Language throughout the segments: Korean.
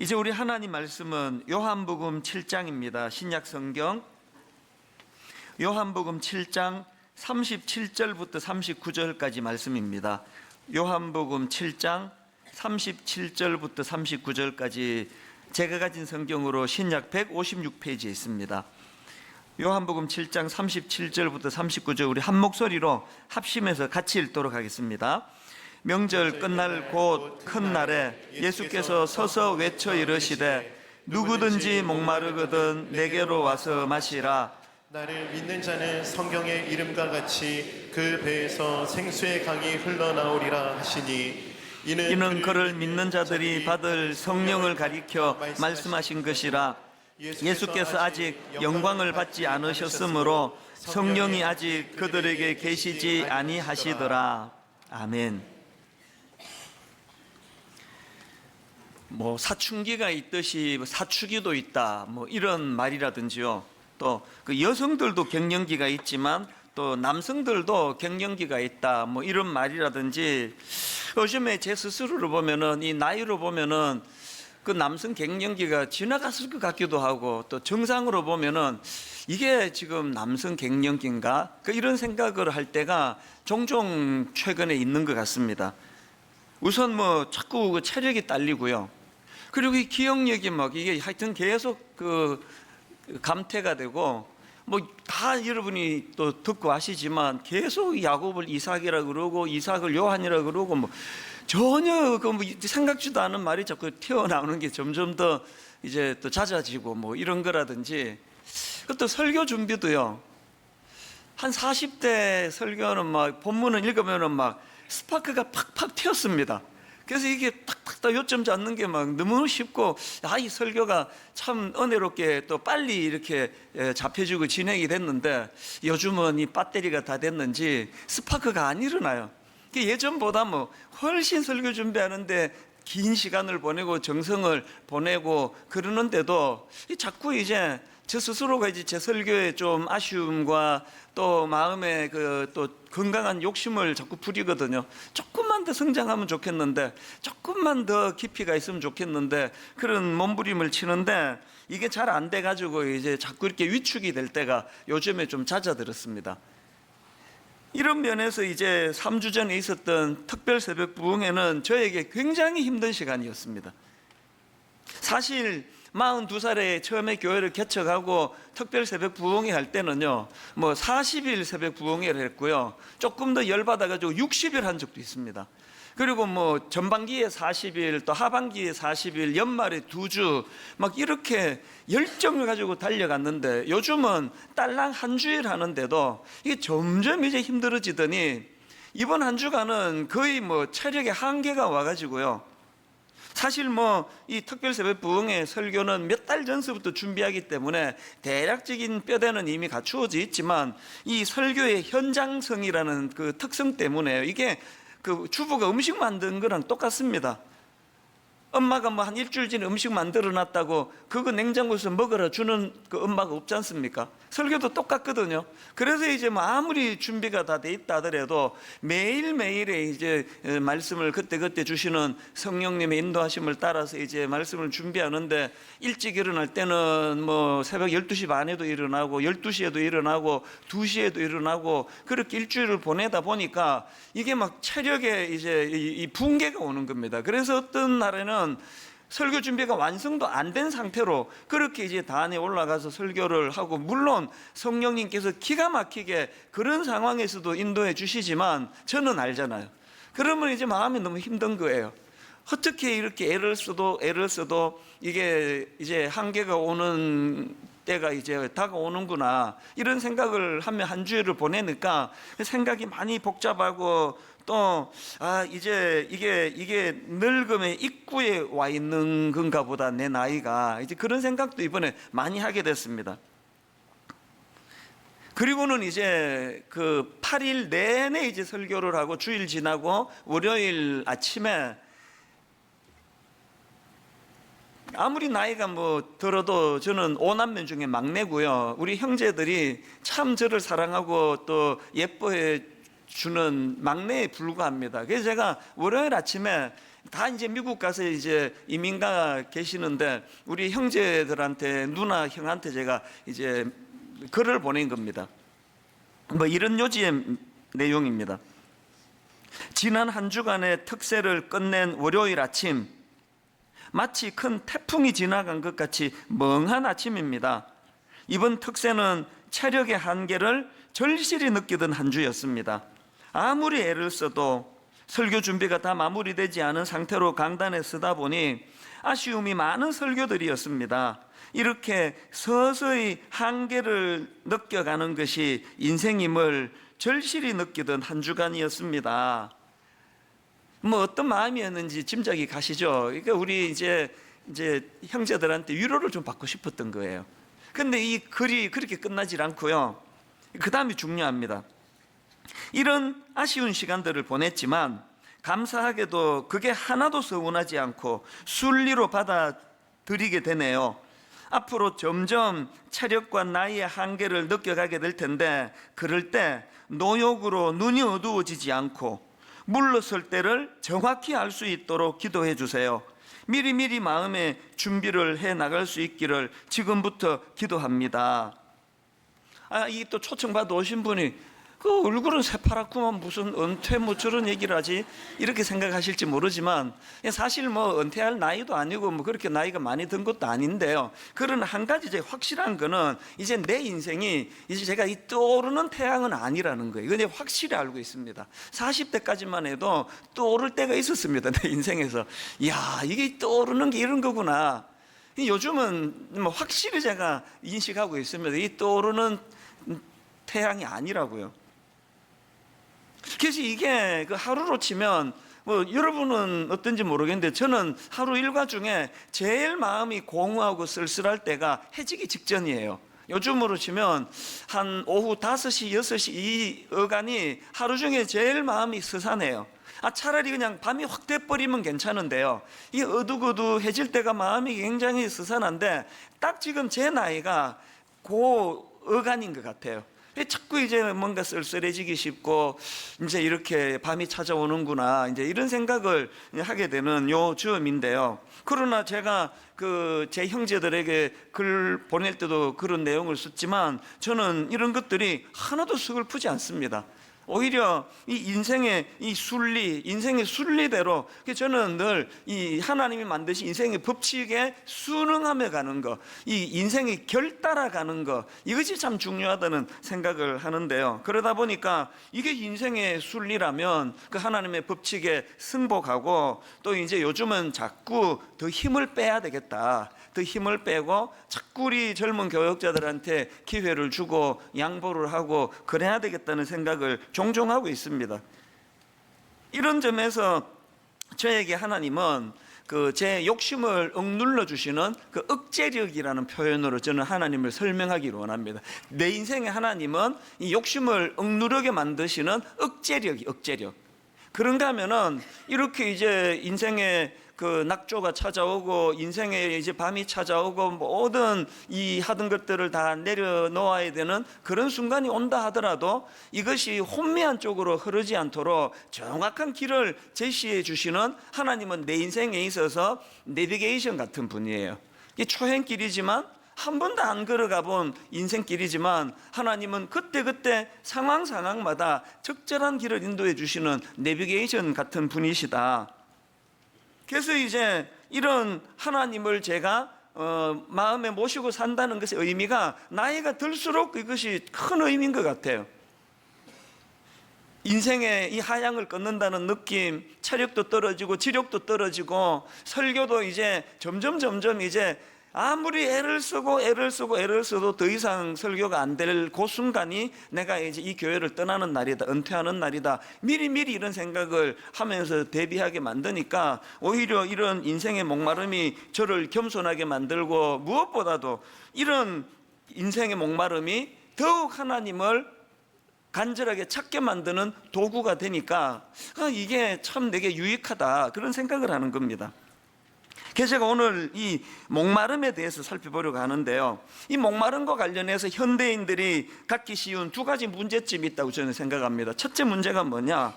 이제 우리 하나님 말씀은 요한복음 7장입니다. 신약 성경 요한복음 7장 37절부터 39절까지 말씀입니다. 요한복음 7장 37절부터 39절까지 제가 가진 성경으로 신약 156페이지에 있습니다. 요한복음 7장 37절부터 39절 우리 한 목소리로 합심해서 같이 읽도록 하겠습니다. 명절 끝날 곧 큰 날에 예수께서 서서 외쳐 이르시되 누구든지 목마르거든 내게로 와서 마시라. 나를 믿는 자는 성경의 이름과 같이 그 배에서 생수의 강이 흘러나오리라 하시니 이는 그를 믿는 자들이 받을 성령을 가리켜 말씀하신 것이라. 예수께서 아직 영광을 받지 않으셨으므로 성령이 아직 그들에게 계시지 아니하시더라. 아멘. 사춘기가 있듯이 사춘기도 있다, 이런 말이라든지요. 또 그 여성들도 갱년기가 있지만 또 남성들도 갱년기가 있다, 이런 말이라든지, 요즘에 제 스스로를 보면은, 이 나이로 보면은 그 남성 갱년기가 지나갔을 것 같기도 하고, 또 정상으로 보면은 이게 지금 남성 갱년기인가? 이런 생각을 할 때가 종종 최근에 있는 것 같습니다. 우선 자꾸 체력이 딸리고요. 그리고 이 기억력이 이게 하여튼 계속 감퇴가 되고, 다 여러분이 또 듣고 아시지만 계속 야곱을 이삭이라 그러고 이삭을 요한이라 그러고 전혀 생각지도 않은 말이 자꾸 튀어나오는 게 점점 더 이제 또 잦아지고 이런 거라든지, 또 설교 준비도요. 한 40대 설교는 본문을 읽으면은 스파크가 팍팍 튀었습니다. 그래서 이게 탁탁탁 요점 잡는 게 너무 쉽고, 이 설교가 참 은혜롭게 또 빨리 이렇게 잡혀지고 진행이 됐는데, 요즘은 이 배터리가 다 됐는지 스파크가 안 일어나요. 예전보다 훨씬 설교 준비하는데 긴 시간을 보내고 정성을 보내고 그러는데도 자꾸 이제 저 스스로가 이제 제 설교에 좀 아쉬움과 또 마음에 또 건강한 욕심을 자꾸 부리거든요. 조금만 더 성장하면 좋겠는데, 조금만 더 깊이가 있으면 좋겠는데, 그런 몸부림을 치는데 이게 잘 안 돼가지고 이제 자꾸 이렇게 위축이 될 때가 요즘에 좀 잦아들었습니다. 이런 면에서 이제 3주 전에 있었던 특별 새벽 부흥회는 저에게 굉장히 힘든 시간이었습니다. 사실 42살에 처음에 교회를 개척하고 특별 새벽 부흥회 할 때는요, 40일 새벽 부흥회를 했고요, 조금 더 열받아가지고 60일 한 적도 있습니다. 그리고 전반기에 40일, 또 하반기에 40일, 연말에 2주, 이렇게 열정을 가지고 달려갔는데, 요즘은 딸랑 한 주일 하는데도 이게 점점 이제 힘들어지더니, 이번 한 주간은 거의 체력의 한계가 와가지고요. 사실 이 특별 새벽 부흥회 설교는 몇 달 전서부터 준비하기 때문에 대략적인 뼈대는 이미 갖추어져 있지만, 이 설교의 현장성이라는 그 특성 때문에 이게 주부가 음식 만든 거랑 똑같습니다. 엄마가 한 일주일 전에 음식 만들어 놨다고 그거 냉장고에서 먹으라 주는 그 엄마가 없지 않습니까? 설교도 똑같거든요. 그래서 이제 아무리 준비가 다 돼 있다 하더라도 매일매일의 이제 말씀을 그때그때 주시는 성령님의 인도하심을 따라서 이제 말씀을 준비하는데, 일찍 일어날 때는 새벽 12시 반에도 일어나고 12시에도 일어나고 2시에도 일어나고, 그렇게 일주일을 보내다 보니까 이게 체력에 이제 이 붕괴가 오는 겁니다. 그래서 어떤 날에는 설교 준비가 완성도 안 된 상태로 그렇게 이제 단에 올라가서 설교를 하고, 물론 성령님께서 기가 막히게 그런 상황에서도 인도해 주시지만 저는 알잖아요. 그러면 이제 마음이 너무 힘든 거예요. 어떻게 이렇게 애를 써도 이게 이제 한계가 오는 때가 이제 다가오는구나, 이런 생각을 하며 한 주일을 보내니까 생각이 많이 복잡하고, 또 이제 이게 늙음의 입구에 와 있는 건가 보다, 내 나이가. 이제 그런 생각도 이번에 많이 하게 됐습니다. 그리고는 이제 8일 내내 이제 설교를 하고, 주일 지나고 월요일 아침에, 아무리 나이가 들어도 저는 5남매 중에 막내고요. 우리 형제들이 참 저를 사랑하고 또 예뻐해 주는 막내에 불과합니다. 그래서 제가 월요일 아침에 다 이제 미국 가서 이제 이민가 계시는데 우리 형제들한테 누나 형한테 제가 이제 글을 보낸 겁니다. 뭐 이런 요지의 내용입니다. 지난 한 주간의 특세를 끝낸 월요일 아침, 마치 큰 태풍이 지나간 것 같이 멍한 아침입니다. 이번 특세는 체력의 한계를 절실히 느끼던 한 주였습니다. 아무리 애를 써도 설교 준비가 다 마무리되지 않은 상태로 강단에 서다 보니 아쉬움이 많은 설교들이었습니다. 이렇게 서서히 한계를 느껴가는 것이 인생임을 절실히 느끼던 한 주간이었습니다. 뭐 어떤 마음이었는지 짐작이 가시죠? 그러니까 우리 이제 형제들한테 위로를 좀 받고 싶었던 거예요. 근데 이 글이 그렇게 끝나질 않고요. 그 다음이 중요합니다. 이런 아쉬운 시간들을 보냈지만 감사하게도 그게 하나도 서운하지 않고 순리로 받아들이게 되네요. 앞으로 점점 체력과 나이의 한계를 느껴가게 될 텐데 그럴 때 노욕으로 눈이 어두워지지 않고 물러설 때를 정확히 알 수 있도록 기도해 주세요. 미리미리 마음의 준비를 해 나갈 수 있기를 지금부터 기도합니다. 이 또 초청받아 오신 분이 그 얼굴은 새파랗구만 무슨 은퇴 뭐 저런 얘기를 하지 이렇게 생각하실지 모르지만 사실 뭐 은퇴할 나이도 아니고 뭐 그렇게 나이가 많이 든 것도 아닌데요. 그러나 한 가지 이제 확실한 거는 이제 내 인생이 이제 제가 이 떠오르는 태양은 아니라는 거예요. 이건 확실히 알고 있습니다. 40대까지만 해도 떠오를 때가 있었습니다. 내 인생에서. 이야, 이게 떠오르는 게 이런 거구나. 요즘은 뭐 확실히 제가 인식하고 있습니다. 이 떠오르는 태양이 아니라고요. 그래서 이게 그 하루로 치면 뭐 여러분은 어떤지 모르겠는데 저는 하루 일과 중에 제일 마음이 공허하고 쓸쓸할 때가 해지기 직전이에요. 요즘으로 치면 한 오후 5시, 6시 이 어간이 하루 중에 제일 마음이 스산해요. 차라리 그냥 밤이 확 돼버리면 괜찮은데요. 이 어둑어둑해질 때가 마음이 굉장히 스산한데 딱 지금 제 나이가 그 어간인 것 같아요. 자꾸 이제 뭔가 쓸쓸해지기 쉽고 이제 이렇게 밤이 찾아오는구나 이제 이런 생각을 하게 되는 요 즈음인데요. 그러나 제가 그 제 형제들에게 글 보낼 때도 그런 내용을 썼지만 저는 이런 것들이 하나도 서글프지 않습니다. 오히려 이 인생의 이 순리, 인생의 순리대로 저는 늘 이 하나님이 만드신 인생의 법칙에 순응하며 가는 거, 이 인생의 결 따라가는 거, 이것이 참 중요하다는 생각을 하는데요. 그러다 보니까 이게 인생의 순리라면 그 하나님의 법칙에 승복하고 또 이제 요즘은 자꾸 더 힘을 빼야 되겠다. 더 힘을 빼고 자꾸 우리 젊은 교역자들한테 기회를 주고 양보를 하고 그래야 되겠다는 생각을 종종 하고 있습니다. 이런 점에서 저에게 하나님은 그 제 욕심을 억눌러 주시는 그 억제력이라는 표현으로 저는 하나님을 설명하기를 원합니다. 내 인생의 하나님은 이 욕심을 억누르게 만드시는 억제력. 그런가 하면은 이렇게 이제 인생의 그 낙조가 찾아오고 인생에 이제 밤이 찾아오고 모든 이 하던 것들을 다 내려놓아야 되는 그런 순간이 온다 하더라도 이것이 혼미한 쪽으로 흐르지 않도록 정확한 길을 제시해 주시는 하나님은 내 인생에 있어서 내비게이션 같은 분이에요. 이게 초행길이지만 한 번도 안 걸어가 본 인생길이지만 하나님은 그때그때 상황마다 적절한 길을 인도해 주시는 내비게이션 같은 분이시다. 그래서 이제 이런 하나님을 제가 마음에 모시고 산다는 것의 의미가 나이가 들수록 이것이 큰 의미인 것 같아요. 인생의 이 하향을 끊는다는 느낌, 체력도 떨어지고 지력도 떨어지고 설교도 이제 점점 이제 아무리 애를 써도 더 이상 설교가 안 될 그 순간이 내가 이제 이 교회를 떠나는 날이다, 은퇴하는 날이다, 미리 이런 생각을 하면서 대비하게 만드니까 오히려 이런 인생의 목마름이 저를 겸손하게 만들고 무엇보다도 이런 인생의 목마름이 더욱 하나님을 간절하게 찾게 만드는 도구가 되니까 이게 참 내게 유익하다 그런 생각을 하는 겁니다. 그래서 제가 오늘 이 목마름에 대해서 살펴보려고 하는데요, 이 목마름과 관련해서 현대인들이 갖기 쉬운 두 가지 문제점이 있다고 저는 생각합니다. 첫째 문제가 뭐냐,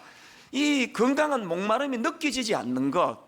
이 건강한 목마름이 느껴지지 않는 것,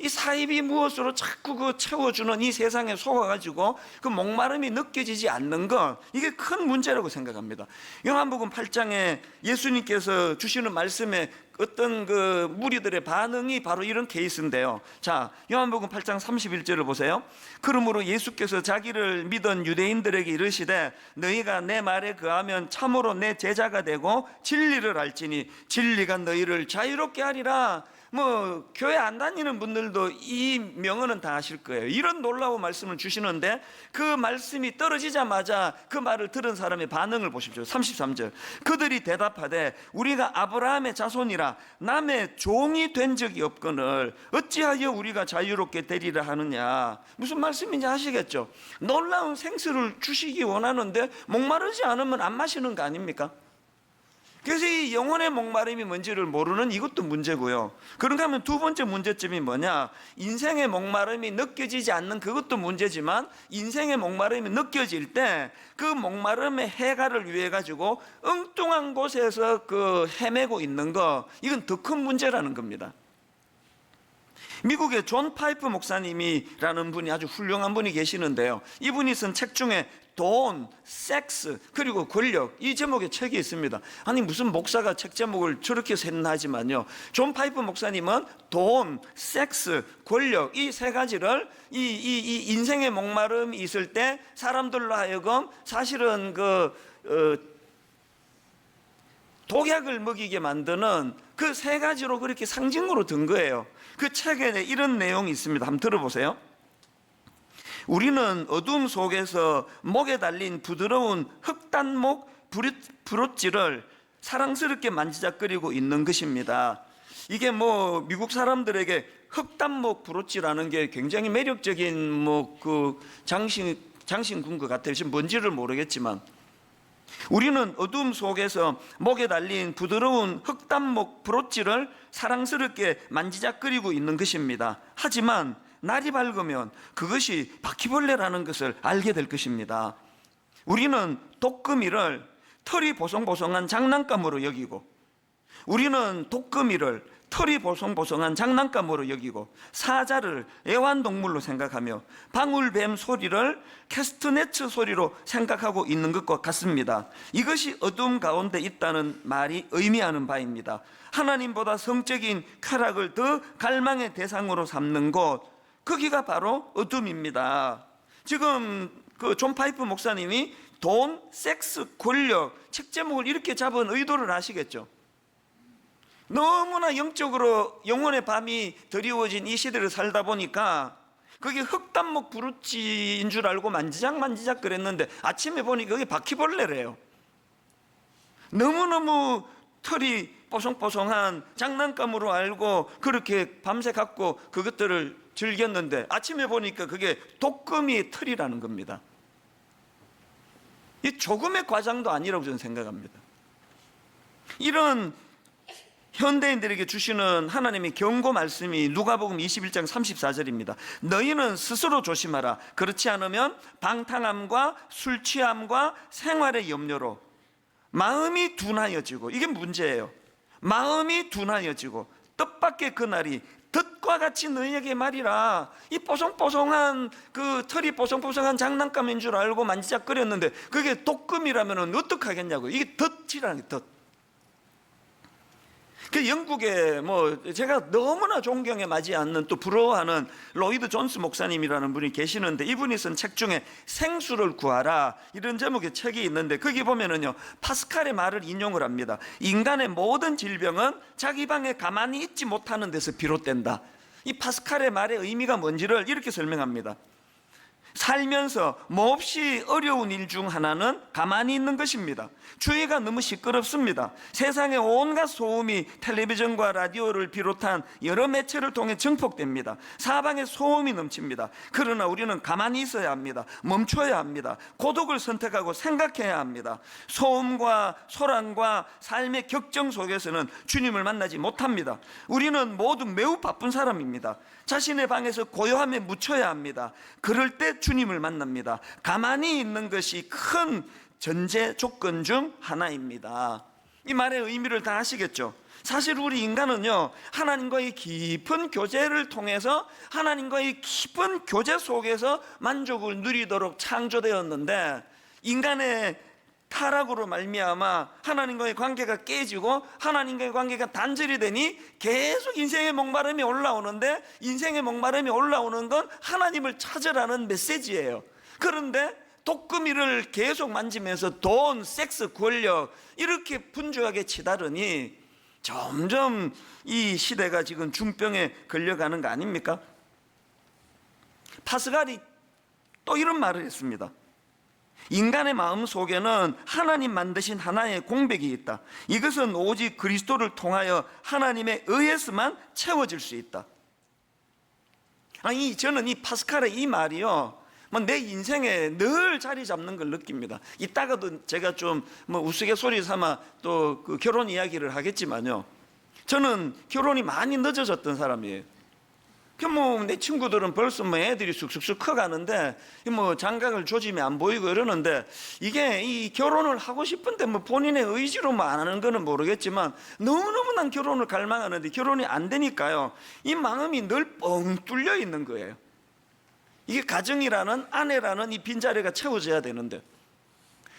이 사입이 무엇으로 자꾸 그 채워주는 이 세상에 속아가지고 그 목마름이 느껴지지 않는 것, 이게 큰 문제라고 생각합니다. 요한복음 8장에 예수님께서 주시는 말씀에 어떤 그 무리들의 반응이 바로 이런 케이스인데요. 자, 요한복음 8장 31절을 보세요. 그러므로 예수께서 자기를 믿은 유대인들에게 이르시되 너희가 내 말에 거하면 참으로 내 제자가 되고 진리를 알지니 진리가 너희를 자유롭게 하리라. 뭐 교회 안 다니는 분들도 이 명언은 다 아실 거예요. 이런 놀라운 말씀을 주시는데 그 말씀이 떨어지자마자 그 말을 들은 사람의 반응을 보십시오. 33절. 그들이 대답하되 우리가 아브라함의 자손이라 남의 종이 된 적이 없거늘 어찌하여 우리가 자유롭게 되리라 하느냐. 무슨 말씀인지 아시겠죠? 놀라운 생수를 주시기 원하는데 목마르지 않으면 안 마시는 거 아닙니까? 그래서 이 영혼의 목마름이 뭔지를 모르는 이것도 문제고요. 그런가 하면 두 번째 문제점이 뭐냐, 인생의 목마름이 느껴지지 않는 그것도 문제지만 인생의 목마름이 느껴질 때 그 목마름의 해가를 위해 가지고 엉뚱한 곳에서 그 헤매고 있는 거, 이건 더 큰 문제라는 겁니다. 미국의 존 파이프 목사님이라는 분이 아주 훌륭한 분이 계시는데요, 이분이 쓴 책 중에 돈, 섹스, 그리고 권력, 이 제목의 책이 있습니다. 아니 무슨 목사가 책 제목을 저렇게 셋나하지만요, 존 파이프 목사님은 돈, 섹스, 권력, 이 세 가지를 이 인생의 목마름이 있을 때 사람들로 하여금 사실은 독약을 먹이게 만드는 그 세 가지로 그렇게 상징으로 든 거예요. 그 책에 이런 내용이 있습니다. 한번 들어보세요. 우리는 어둠 속에서 목에 달린 부드러운 흑단목 브로치를 사랑스럽게 만지작거리고 있는 것입니다. 이게 뭐 미국 사람들에게 흑단목 브로치라는 게 굉장히 매력적인 뭐 그 장신구인 것 같아요. 지금 뭔지를 모르겠지만 우리는 어둠 속에서 목에 달린 부드러운 흑단목 브로치를 사랑스럽게 만지작거리고 있는 것입니다. 하지만 날이 밝으면 그것이 바퀴벌레라는 것을 알게 될 것입니다. 우리는 독거미를 털이 보송보송한 장난감으로 여기고, 우리는 독거미를 털이 보송보송한 장난감으로 여기고, 사자를 애완동물로 생각하며 방울뱀 소리를 캐스트네츠 소리로 생각하고 있는 것과 같습니다. 이것이 어둠 가운데 있다는 말이 의미하는 바입니다. 하나님보다 성적인 쾌락을 더 갈망의 대상으로 삼는 곳, 거기가 바로 어둠입니다. 지금 그 존 파이프 목사님이 돈, 섹스, 권력 책 제목을 이렇게 잡은 의도를 아시겠죠? 너무나 영적으로 영혼의 밤이 드리워진 이 시대를 살다 보니까 그게 흑단목 브루치인 줄 알고 만지작 그랬는데 아침에 보니까 그게 바퀴벌레래요. 너무너무 털이 뽀송뽀송한 장난감으로 알고 그렇게 밤새 갖고 그것들을 즐겼는데 아침에 보니까 그게 독거미의 털이라는 겁니다. 이 조금의 과장도 아니라고 저는 생각합니다. 이런 현대인들에게 주시는 하나님의 경고 말씀이 누가복음 21장 34절입니다. 너희는 스스로 조심하라. 그렇지 않으면 방탕함과 술 취함과 생활의 염려로 마음이 둔하여지고, 이게 문제예요. 마음이 둔하여지고 뜻밖의 그날이 덫과 같이 너희에게 말이라. 이 뽀송뽀송한 그 털이 뽀송뽀송한 장난감인 줄 알고 만지작거렸는데 그게 독금이라면 어떡하겠냐고. 이게 덫이라는 게 덫. 그 영국에 뭐 제가 너무나 존경에 맞지 않는 또 부러워하는 로이드 존스 목사님이라는 분이 계시는데, 이분이 쓴 책 중에 생수를 구하라 이런 제목의 책이 있는데 거기 보면은요 파스칼의 말을 인용을 합니다. 인간의 모든 질병은 자기 방에 가만히 있지 못하는 데서 비롯된다. 이 파스칼의 말의 의미가 뭔지를 이렇게 설명합니다. 살면서 몹시 어려운 일 중 하나는 가만히 있는 것입니다. 주위가 너무 시끄럽습니다. 세상의 온갖 소음이 텔레비전과 라디오를 비롯한 여러 매체를 통해 증폭됩니다. 사방에 소음이 넘칩니다. 그러나 우리는 가만히 있어야 합니다. 멈춰야 합니다. 고독을 선택하고 생각해야 합니다. 소음과 소란과 삶의 격정 속에서는 주님을 만나지 못합니다. 우리는 모두 매우 바쁜 사람입니다. 자신의 방에서 고요함에 묻혀야 합니다. 그럴 때 주님을 만납니다. 가만히 있는 것이 큰 전제 조건 중 하나입니다. 이 말의 의미를 다 아시겠죠? 사실 우리 인간은요, 하나님과의 깊은 교제를 통해서 하나님과의 깊은 교제 속에서 만족을 누리도록 창조되었는데, 인간의 타락으로 말미암아 하나님과의 관계가 깨지고 하나님과의 관계가 단절이 되니 계속 인생의 목마름이 올라오는데, 인생의 목마름이 올라오는 건 하나님을 찾으라는 메시지예요. 그런데 독거미를 계속 만지면서 돈, 섹스, 권력 이렇게 분주하게 치다르니 점점 이 시대가 지금 중병에 걸려가는 거 아닙니까? 파스칼이 또 이런 말을 했습니다. 인간의 마음 속에는 하나님 만드신 하나의 공백이 있다. 이것은 오직 그리스도를 통하여 하나님에 의해서만 채워질 수 있다. 저는 이 파스칼의 이 말이요, 내 인생에 늘 자리 잡는 걸 느낍니다. 이따가도 제가 좀 우스갯소리 삼아 또 그 결혼 이야기를 하겠지만요, 저는 결혼이 많이 늦어졌던 사람이에요. 내 친구들은 벌써 애들이 쑥쑥쑥 커가는데 장가갈 조짐이 안 보이고 이러는데, 이게 이 결혼을 하고 싶은데 본인의 의지로 안 하는 거는 모르겠지만 너무너무 난 결혼을 갈망하는데 결혼이 안 되니까요, 이 마음이 늘 뻥 뚫려 있는 거예요. 이게 가정이라는, 아내라는 이 빈자리가 채워져야 되는데,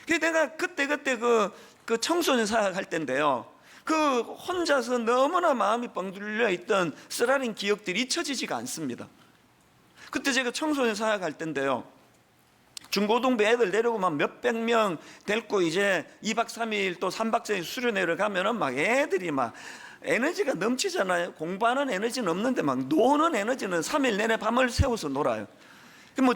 내가 그때 그 청소년 사역할 때인데요, 그 혼자서 너무나 마음이 뻥 뚫려 있던 쓰라린 기억들이 잊혀지지가 않습니다. 그때 제가 청소년 사역할 때인데요, 중고등부 애들 내려고 막 몇백 명 데리고 이제 2박 3일 또 3박 4일 수련회를 가면은 막 애들이 막 에너지가 넘치잖아요. 공부하는 에너지는 없는데 막 노는 에너지는 3일 내내 밤을 새워서 놀아요.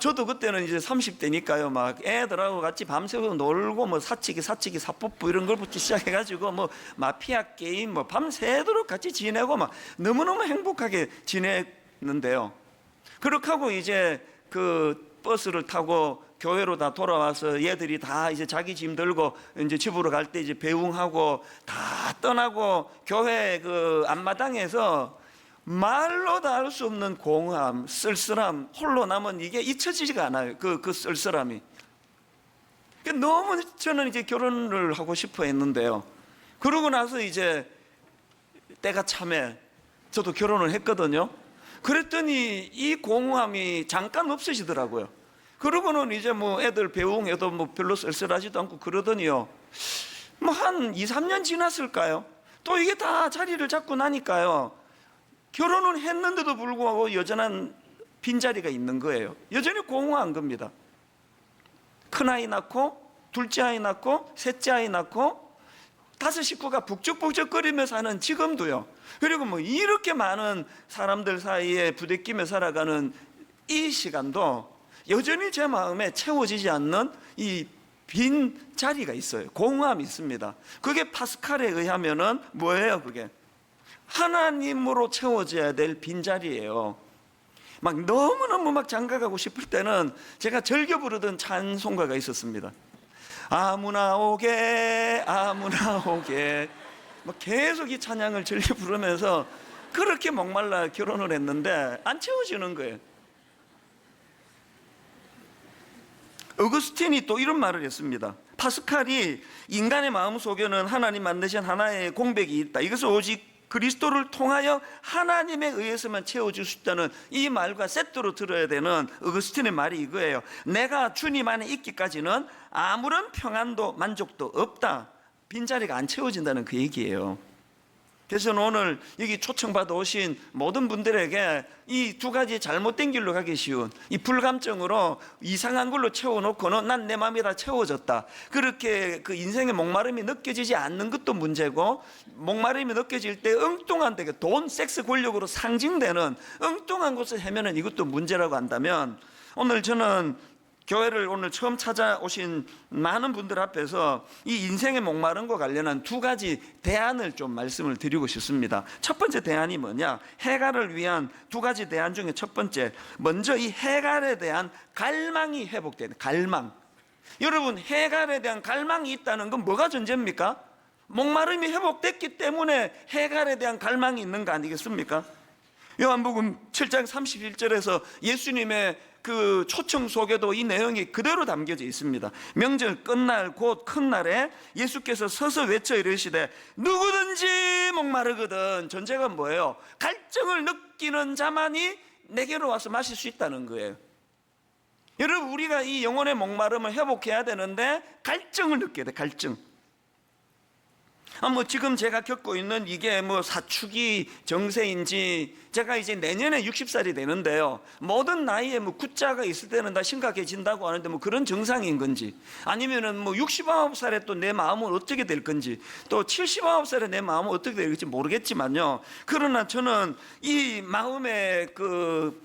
저도 그때는 이제 30대니까요, 막 애들하고 같이 밤새워 놀고 사치기, 사뽀뽀 이런 걸부터 시작해가지고 마피아 게임 밤새도록 같이 지내고 막 너무너무 행복하게 지냈는데요. 그렇게 하고 이제 그 버스를 타고 교회로 다 돌아와서 얘들이 다 이제 자기 짐 들고 이제 집으로 갈 때 이제 배웅하고 다 떠나고, 교회 그 앞마당에서 말로 다 할 수 없는 공허함, 쓸쓸함, 홀로 남은 이게 잊혀지지가 않아요. 그 쓸쓸함이. 너무 저는 이제 결혼을 하고 싶어 했는데요, 그러고 나서 이제 때가 참에 저도 결혼을 했거든요. 그랬더니 이 공허함이 잠깐 없어지더라고요. 그러고는 이제 애들 배웅해도 별로 쓸쓸하지도 않고 그러더니요, 한 2, 3년 지났을까요? 또 이게 다 자리를 잡고 나니까요, 결혼은 했는데도 불구하고 여전한 빈자리가 있는 거예요. 여전히 공허한 겁니다. 큰아이 낳고, 둘째 아이 낳고, 셋째 아이 낳고, 5 식구가 북적북적거리며 사는 지금도요. 그리고 이렇게 많은 사람들 사이에 부대끼며 살아가는 이 시간도 여전히 제 마음에 채워지지 않는 이 빈 자리가 있어요. 공허함이 있습니다. 그게 파스칼에 의하면은 뭐예요? 그게 하나님으로 채워져야 될 빈자리예요. 너무너무 장가가고 싶을 때는 제가 즐겨 부르던 찬송가가 있었습니다. 아무나 오게, 아무나 오게. 계속 이 찬양을 즐겨 부르면서 그렇게 목말라 결혼을 했는데 안 채워지는 거예요. 어거스틴이 또 이런 말을 했습니다. 파스칼이 인간의 마음 속에는 하나님 만드신 하나의 공백이 있다. 이것을 오직 그리스도를 통하여 하나님에 의해서만 채워줄 수 있다는 이 말과 세트로 들어야 되는 어거스틴의 말이 이거예요. 내가 주님 안에 있기까지는 아무런 평안도 만족도 없다. 빈자리가 안 채워진다는 그 얘기예요. 그래서 오늘 여기 초청받아 오신 모든 분들에게 이 두 가지 잘못된 길로 가기 쉬운 이 불감증으로 이상한 걸로 채워놓고는 난 내 마음이 다 채워졌다, 그렇게 그 인생의 목마름이 느껴지지 않는 것도 문제고, 목마름이 느껴질 때 엉뚱한 데게 돈, 섹스, 권력으로 상징되는 엉뚱한 것을 헤매는 이것도 문제라고 한다면, 오늘 저는 교회를 오늘 처음 찾아오신 많은 분들 앞에서 이 인생의 목마름과 관련한 두 가지 대안을 좀 말씀을 드리고 싶습니다. 첫 번째 대안이 뭐냐? 해갈을 위한 두 가지 대안 중에 첫 번째, 먼저 이 해갈에 대한 갈망이 회복되는 갈망. 여러분, 해갈에 대한 갈망이 있다는 건 뭐가 전제입니까? 목마름이 회복됐기 때문에 해갈에 대한 갈망이 있는 거 아니겠습니까? 요한복음 7장 31절에서 예수님의 그 초청 속에도 이 내용이 그대로 담겨져 있습니다. 명절 끝날 곧 큰 날에 예수께서 서서 외쳐 이르시되 누구든지 목마르거든. 전제가 뭐예요? 갈증을 느끼는 자만이 내게로 와서 마실 수 있다는 거예요. 여러분, 우리가 이 영혼의 목마름을 회복해야 되는데 갈증을 느껴야 돼. 갈증. 지금 제가 겪고 있는 이게 사춘기 정세인지, 제가 이제 내년에 60살이 되는데요, 모든 나이에 굿자가 있을 때는 다 심각해진다고 하는데 그런 정상인 건지, 아니면은 69살에 또 내 마음은 어떻게 될 건지, 또 79살에 내 마음은 어떻게 될지 모르겠지만요, 그러나 저는 이 마음의 그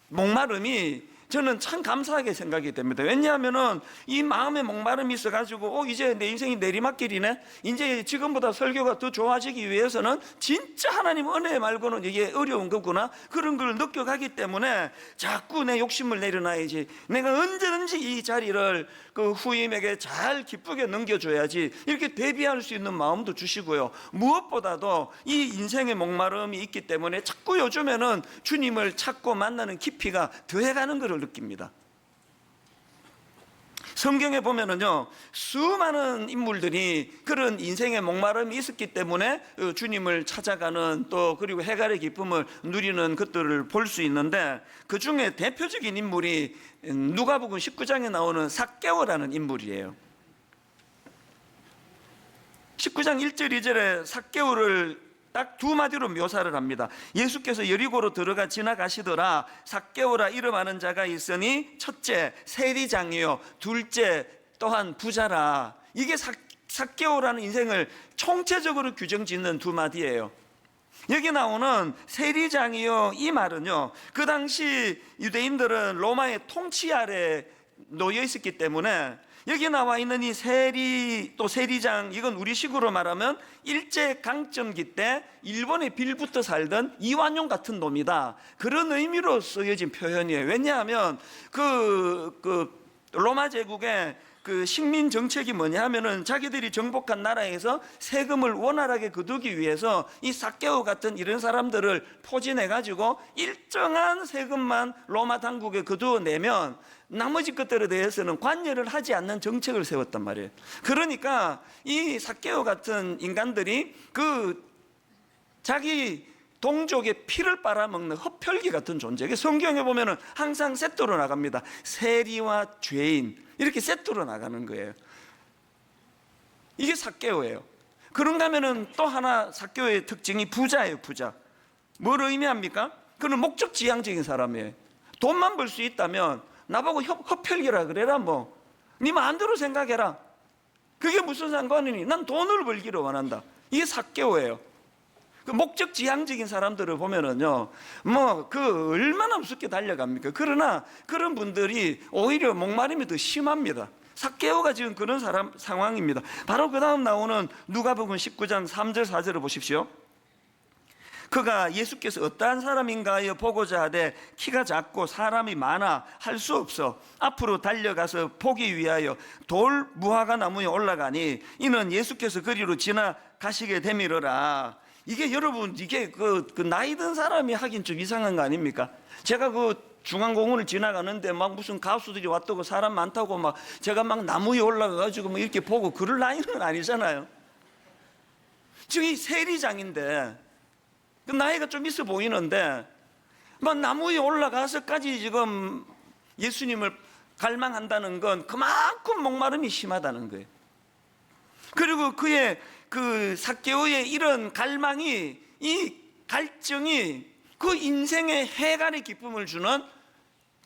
목마름이 저는 참 감사하게 생각이 됩니다. 왜냐하면은 이 마음의 목마름이 있어가지고 이제 내 인생이 내리막길이네, 이제 지금보다 설교가 더 좋아지기 위해서는 진짜 하나님 은혜 말고는 이게 어려운 거구나, 그런 걸 느껴가기 때문에 자꾸 내 욕심을 내려놔야지, 내가 언제든지 이 자리를 그 후임에게 잘 기쁘게 넘겨줘야지, 이렇게 대비할 수 있는 마음도 주시고요, 무엇보다도 이 인생의 목마름이 있기 때문에 자꾸 요즘에는 주님을 찾고 만나는 깊이가 더해가는 것을 느낍니다. 성경에 보면은요, 수많은 인물들이 그런 인생의 목마름이 있었기 때문에 주님을 찾아가는, 또 그리고 해갈의 기쁨을 누리는 것들을 볼 수 있는데, 그 중에 대표적인 인물이 누가복음 19장에 나오는 삭개오라는 인물이에요. 19장 1절 2절에 삭개오를 딱 두 마디로 묘사를 합니다. 예수께서 여리고로 들어가 지나가시더라. 삭개오라 이름하는 자가 있으니 첫째 세리장이요, 둘째 또한 부자라. 이게 삭개오라는 인생을 총체적으로 규정짓는 두 마디예요. 여기 나오는 세리장이요, 이 말은요, 그 당시 유대인들은 로마의 통치 아래 놓여 있었기 때문에 여기 나와 있는 이 세리, 또 세리장, 이건 우리식으로 말하면 일제강점기 때 일본에 빌붙어 살던 이완용 같은 놈이다, 그런 의미로 쓰여진 표현이에요. 왜냐하면 그 로마 제국의 그 식민 정책이 뭐냐 하면은 자기들이 정복한 나라에서 세금을 원활하게 거두기 위해서 이 삭개오 같은 이런 사람들을 포진해 가지고 일정한 세금만 로마 당국에 거두어내면 나머지 것들에 대해서는 관여를 하지 않는 정책을 세웠단 말이에요. 그러니까 이 삭개오 같은 인간들이 그 자기 동족의 피를 빨아먹는 흡혈귀 같은 존재. 성경에 보면은 항상 세트로 나갑니다. 세리와 죄인, 이렇게 세트로 나가는 거예요. 이게 삭개오예요. 그런가 하면은 또 하나 삭개오의 특징이 부자예요. 부자. 뭘 의미합니까? 그는 목적지향적인 사람이에요. 돈만 벌 수 있다면 나보고 흡혈귀라 그래라, 네 마음대로 생각해라. 그게 무슨 상관이니? 난 돈을 벌기를 원한다. 이게 삭개오예요. 그 목적지향적인 사람들을 보면은요, 얼마나 우습게 달려갑니까? 그러나 그런 분들이 오히려 목마름이 더 심합니다. 삭개오가 지금 그런 상황입니다. 바로 그 다음 나오는 누가복음 19장 3절 4절을 보십시오. 그가 예수께서 어떠한 사람인가 하여 보고자 하되 키가 작고 사람이 많아 할 수 없어 앞으로 달려가서 보기 위하여 돌 무화과 나무에 올라가니 이는 예수께서 그리로 지나가시게 되미러라. 이게 여러분, 이게 그 나이 든 사람이 하긴 좀 이상한 거 아닙니까? 제가 그 중앙공원을 지나가는데 무슨 가수들이 왔다고 사람 많다고 제가 나무 위에 올라가가지고 이렇게 보고 그럴 나이는 아니잖아요. 지금 이 세리장인데 그 나이가 좀 있어 보이는데 나무 위에 올라가서까지 지금 예수님을 갈망한다는 건 그만큼 목마름이 심하다는 거예요. 그리고 그의 그 삭개오의 이런 갈망이, 이 갈증이 그 인생의 해갈의 기쁨을 주는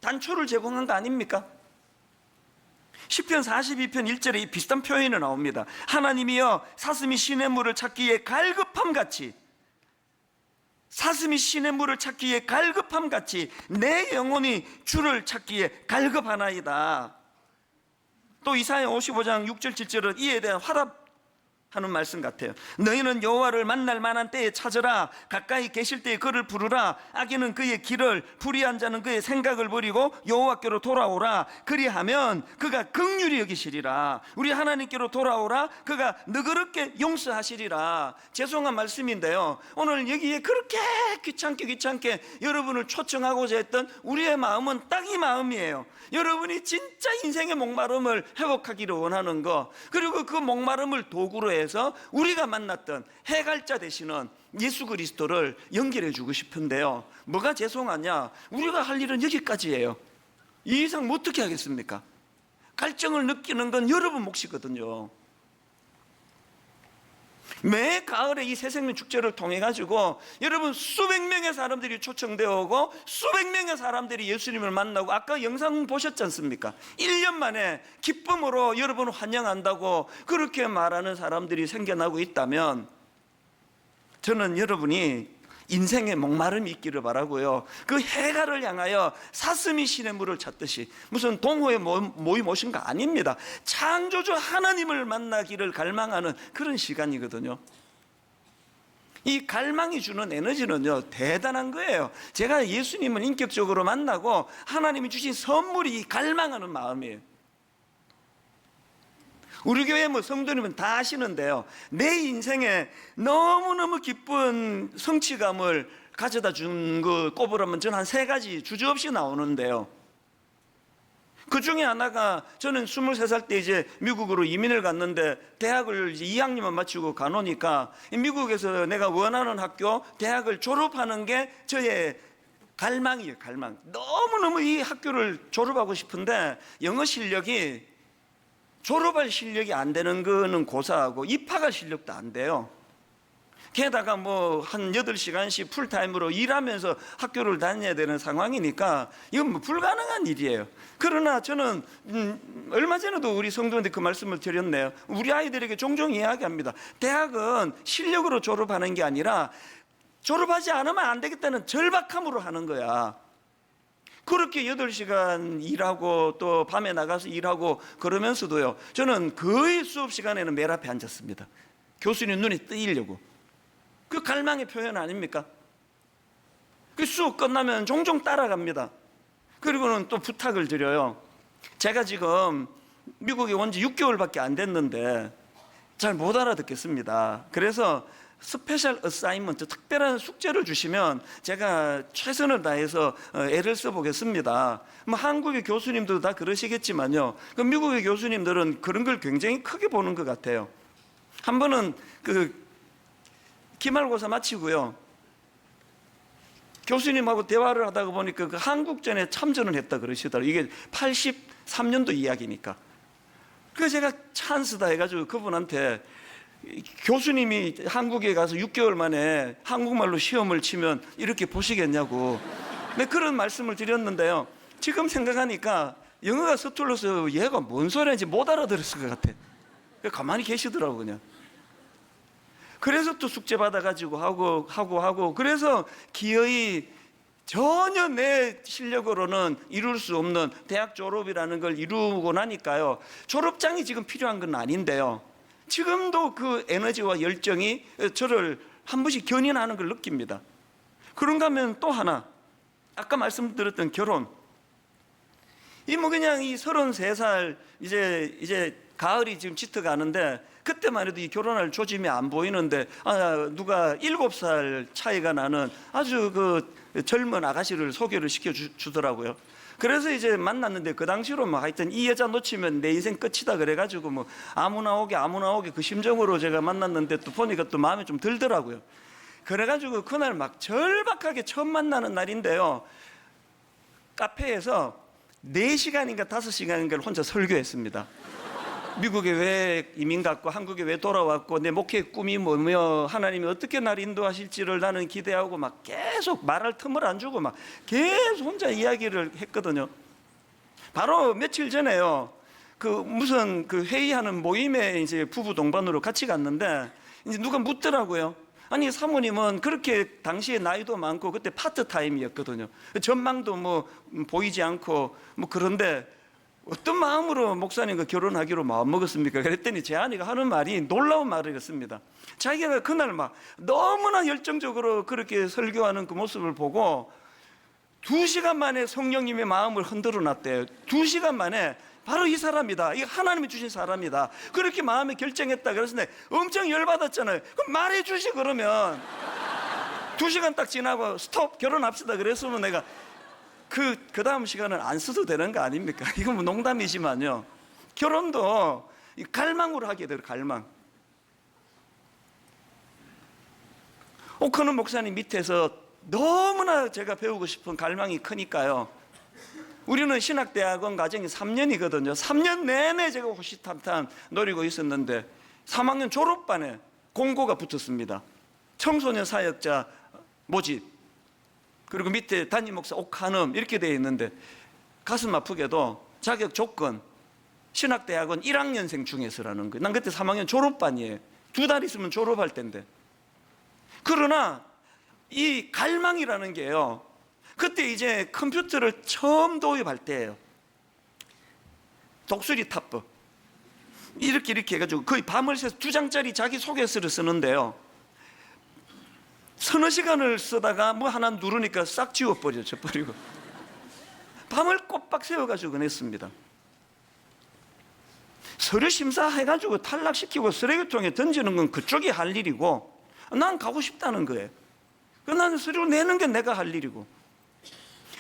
단초를 제공한 거 아닙니까? 시편 42편 1절에 이 비슷한 표현이 나옵니다. 하나님이여 사슴이 시냇물을 찾기에 갈급함같이 사슴이 신의 물을 찾기에 갈급함 같이 내 영혼이 주를 찾기에 갈급하나이다. 또 이사야 55장 6절 7절은 이에 대한 화답하는 말씀 같아요. 너희는 여호와를 만날 만한 때에 찾으라. 가까이 계실 때에 그를 부르라. 악인은 그의 길을, 불의한 자는 그의 생각을 버리고 여호와께로 돌아오라. 그리하면 그가 긍휼히 여기시리라. 우리 하나님께로 돌아오라. 그가 너그럽게 용서하시리라. 죄송한 말씀인데요, 오늘 여기에 그렇게 귀찮게 여러분을 초청하고자 했던 우리의 마음은 딱 이 마음이에요. 여러분이 진짜 인생의 목마름을 회복하기를 원하는 거, 그리고 그 목마름을 도구로 해서 우리가 만났던 해갈자 되시는 예수 그리스도를 연결해 주고 싶은데요, 뭐가 죄송하냐, 우리가 할 일은 여기까지예요. 이 이상 뭐 어떻게 하겠습니까? 갈증을 느끼는 건 여러분 몫이거든요. 매 가을에 이 새생명 축제를 통해 가지고 여러분 수백 명의 사람들이 초청되어 오고 수백 명의 사람들이 예수님을 만나고, 아까 영상 보셨지 않습니까? 1년 만에 기쁨으로 여러분을 환영한다고 그렇게 말하는 사람들이 생겨나고 있다면, 저는 여러분이 인생의 목마름이 있기를 바라고요. 그 해갈을 향하여 사슴이 신의 물을 찾듯이, 무슨 동호회 모임 오신 거 아닙니다. 창조주 하나님을 만나기를 갈망하는 그런 시간이거든요. 이 갈망이 주는 에너지는요, 대단한 거예요. 제가 예수님을 인격적으로 만나고 하나님이 주신 선물이 이 갈망하는 마음이에요. 우리 교회 뭐 성도님은 다 아시는데요, 내 인생에 너무너무 기쁜 성취감을 가져다 준 거 꼽으라면 저는 한 3가지 주저없이 나오는데요, 그 중에 하나가, 저는 23살 때 이제 미국으로 이민을 갔는데 대학을 이제 2학년만 마치고 가노니까 미국에서 내가 원하는 학교 대학을 졸업하는 게 저의 갈망이에요. 갈망. 너무너무 이 학교를 졸업하고 싶은데 영어 실력이, 졸업할 실력이 안 되는 거는 고사하고 입학할 실력도 안 돼요. 게다가 뭐 한 8시간씩 풀타임으로 일하면서 학교를 다녀야 되는 상황이니까 이건 뭐 불가능한 일이에요. 그러나 저는 얼마 전에도 우리 성도한테 그 말씀을 드렸네요. 우리 아이들에게 종종 이야기합니다. 대학은 실력으로 졸업하는 게 아니라 졸업하지 않으면 안 되겠다는 절박함으로 하는 거야. 그렇게 8시간 일하고 또 밤에 나가서 일하고 그러면서도요, 저는 거의 수업 시간에는 맨 앞에 앉았습니다. 교수님 눈에 띄려고. 그 갈망의 표현 아닙니까? 그 수업 끝나면 종종 따라갑니다. 그리고는 또 부탁을 드려요. 제가 지금 미국에 온 지 6개월밖에 안 됐는데 잘 못 알아듣겠습니다. 그래서 스페셜 어사이먼트, 특별한 숙제를 주시면 제가 최선을 다해서 애를 써보겠습니다. 뭐 한국의 교수님도 다 그러시겠지만요, 그 미국의 교수님들은 그런 걸 굉장히 크게 보는 것 같아요. 한 번은 그 기말고사 마치고요, 교수님하고 대화를 하다가 보니까 그 한국전에 참전을 했다 그러시더라고요. 이게 83년도 이야기니까. 그래서 제가 찬스다 해가지고 그분한테, 교수님이 한국에 가서 6개월 만에 한국말로 시험을 치면 이렇게 보시겠냐고 그런 말씀을 드렸는데요, 지금 생각하니까 영어가 서툴러서 얘가 뭔 소리인지 못 알아들었을 것 같아. 가만히 계시더라고 그냥. 그래서 또 숙제 받아가지고 하고 그래서 기어이 전혀 내 실력으로는 이룰 수 없는 대학 졸업이라는 걸 이루고 나니까요, 졸업장이 지금 필요한 건 아닌데요, 지금도 그 에너지와 열정이 저를 한 번씩 견인하는 걸 느낍니다. 그런가 하면 또 하나, 아까 말씀드렸던 결혼. 이 뭐 그냥 이 33살 이제 가을이 지금 짙어가는데, 그때만 해도 이 결혼할 조짐이 안 보이는데 누가 7살 차이가 나는 아주 그 젊은 아가씨를 소개를 시켜주더라고요. 그래서 이제 만났는데 그 당시로 뭐 하여튼 이 여자 놓치면 내 인생 끝이다 그래가지고 뭐 아무나 오게 그 심정으로 제가 만났는데, 또 보니까 또 마음에 좀 들더라고요. 그래가지고 그날 막 절박하게 처음 만나는 날인데요, 카페에서 4시간인가 5시간인가를 혼자 설교했습니다. 미국에 왜 이민 갔고 한국에 왜 돌아왔고 내 목회의 꿈이 뭐며 하나님이 어떻게 나를 인도하실지를 나는 기대하고 막 계속 말할 틈을 안 주고 막 계속 혼자 이야기를 했거든요. 바로 며칠 전에요, 그 무슨 그 회의하는 모임에 이제 부부 동반으로 같이 갔는데 이제 누가 묻더라고요. 아니 사모님은 그렇게 당시에 나이도 많고 그때 파트타임이었거든요. 전망도 뭐 보이지 않고 뭐 그런데 어떤 마음으로 목사님과 결혼하기로 마음먹었습니까? 그랬더니 제 아내가 하는 말이 놀라운 말이었습니다. 자기가 그날 막 너무나 열정적으로 그렇게 설교하는 그 모습을 보고 2시간 만에 성령님의 마음을 흔들어 놨대요. 2시간 만에 바로 이 사람이다. 이게 하나님이 주신 사람이다. 그렇게 마음에 결정했다. 그래서 내가 엄청 열받았잖아요. 그럼 말해주시 그러면. 2시간 딱 지나고 스톱 결혼합시다. 그랬으면 내가 그 다음 시간은 안 써도 되는 거 아닙니까? 이건 뭐 농담이지만요. 결혼도 갈망으로 하게 돼요. 갈망. 오커는 목사님 밑에서 너무나 제가 배우고 싶은 갈망이 크니까요. 우리는 신학대학원 과정이 3년이거든요. 3년 내내 제가 호시탐탐 노리고 있었는데 3학년 졸업반에 공고가 붙었습니다. 청소년 사역자 모집, 그리고 밑에 담임 목사 옥한음 이렇게 되어 있는데 가슴 아프게도 자격 조건 신학대학원 1학년생 중에서라는 거예요. 난 그때 3학년 졸업반이에요. 2달 있으면 졸업할 때인데. 그러나 이 갈망이라는 게요, 그때 이제 컴퓨터를 처음 도입할 때예요. 독수리 탑법 이렇게 해가지고 거의 밤을 새서 2장짜리 자기 소개서를 쓰는데요, 서너 시간을 쓰다가 뭐 하나 누르니까 싹 지워버려져 버리고 밤을 꼬박 새워가지고 그랬습니다. 서류 심사해가지고 탈락시키고 쓰레기통에 던지는 건 그쪽이 할 일이고 난 가고 싶다는 거예요. 나는 서류 내는 게 내가 할 일이고,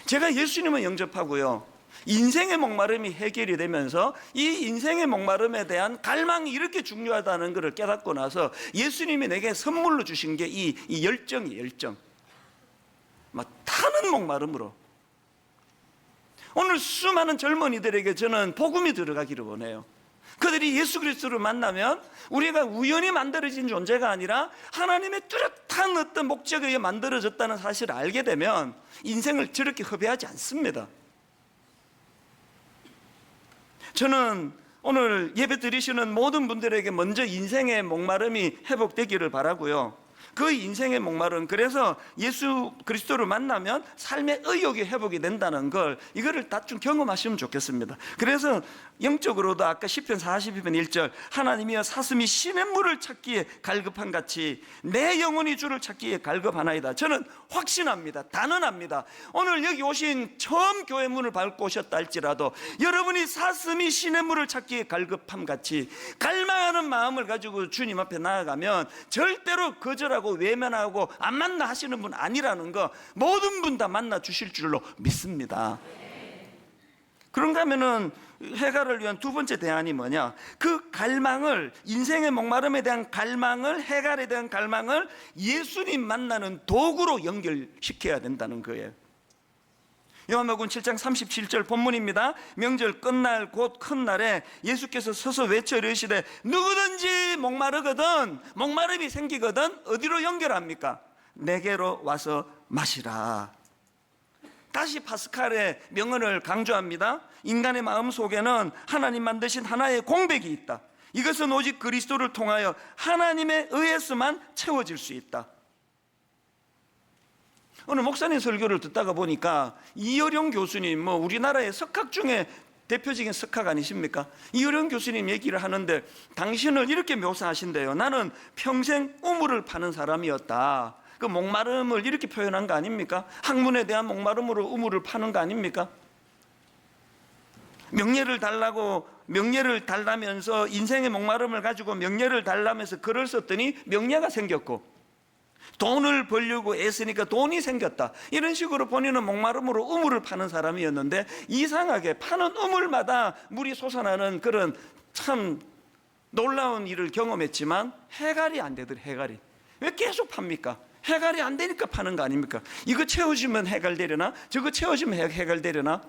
제가 예수님을 영접하고요, 인생의 목마름이 해결이 되면서 이 인생의 목마름에 대한 갈망이 이렇게 중요하다는 것을 깨닫고 나서 예수님이 내게 선물로 주신 게 이 열정이에요. 열정. 막 타는 목마름으로. 오늘 수많은 젊은이들에게 저는 복음이 들어가기를 원해요. 그들이 예수 그리스도를 만나면 우리가 우연히 만들어진 존재가 아니라 하나님의 뚜렷한 어떤 목적에 의해 만들어졌다는 사실을 알게 되면 인생을 저렇게 허비하지 않습니다. 저는 오늘 예배 드리시는 모든 분들에게 먼저 인생의 목마름이 회복되기를 바라고요. 그 인생의 목마름, 그래서 예수 그리스도를 만나면 삶의 의욕이 회복이 된다는 걸, 이거를 다 좀 경험하시면 좋겠습니다. 그래서 영적으로도 아까 시편 42편 1절 하나님이여 사슴이 시냇물을 찾기에 갈급한 같이 내 영혼이 주를 찾기에 갈급하나이다. 저는 확신합니다. 단언합니다. 오늘 여기 오신 처음 교회 문을 밟고 오셨다 할지라도 여러분이 사슴이 시냇물을 찾기에 갈급함 같이 갈망하는 마음을 가지고 주님 앞에 나아가면 절대로 거절하고 외면하고 안 만나 하시는 분 아니라는 거 모든 분 다 만나 주실 줄로 믿습니다. 그런가 하면은 해결을 위한 두 번째 대안이 뭐냐? 그 갈망을, 인생의 목마름에 대한 갈망을, 해결에 대한 갈망을 예수님 만나는 도구로 연결시켜야 된다는 거예요. 요한복음 7장 37절 본문입니다. 명절 끝날 곧 큰 날에 예수께서 서서 외쳐 이르시되 누구든지 목마르거든, 목마름이 생기거든 어디로 연결합니까? 내게로 와서 마시라. 다시 파스칼의 명언을 강조합니다. 인간의 마음 속에는 하나님 만드신 하나의 공백이 있다. 이것은 오직 그리스도를 통하여 하나님에 의해서만 채워질 수 있다. 오늘 목사님 설교를 듣다가 보니까 이어령 교수님, 뭐 우리나라의 석학 중에 대표적인 석학 아니십니까? 이어령 교수님 얘기를 하는데 당신을 이렇게 묘사하신대요. 나는 평생 우물을 파는 사람이었다. 그 목마름을 이렇게 표현한 거 아닙니까? 학문에 대한 목마름으로 우물을 파는 거 아닙니까? 명예를 달라고, 명예를 달라면서 인생의 목마름을 가지고 명예를 달라면서 글을 썼더니 명예가 생겼고, 돈을 벌려고 애쓰니까 돈이 생겼다. 이런 식으로 본인은 목마름으로 우물을 파는 사람이었는데 이상하게 파는 우물마다 물이 솟아나는 그런 참 놀라운 일을 경험했지만 해결이 안 되더래. 해결이. 왜 계속 팝니까? 해결이 안 되니까 파는 거 아닙니까? 이거 채워주면 해결되려나? 저거 채워주면 해결되려나?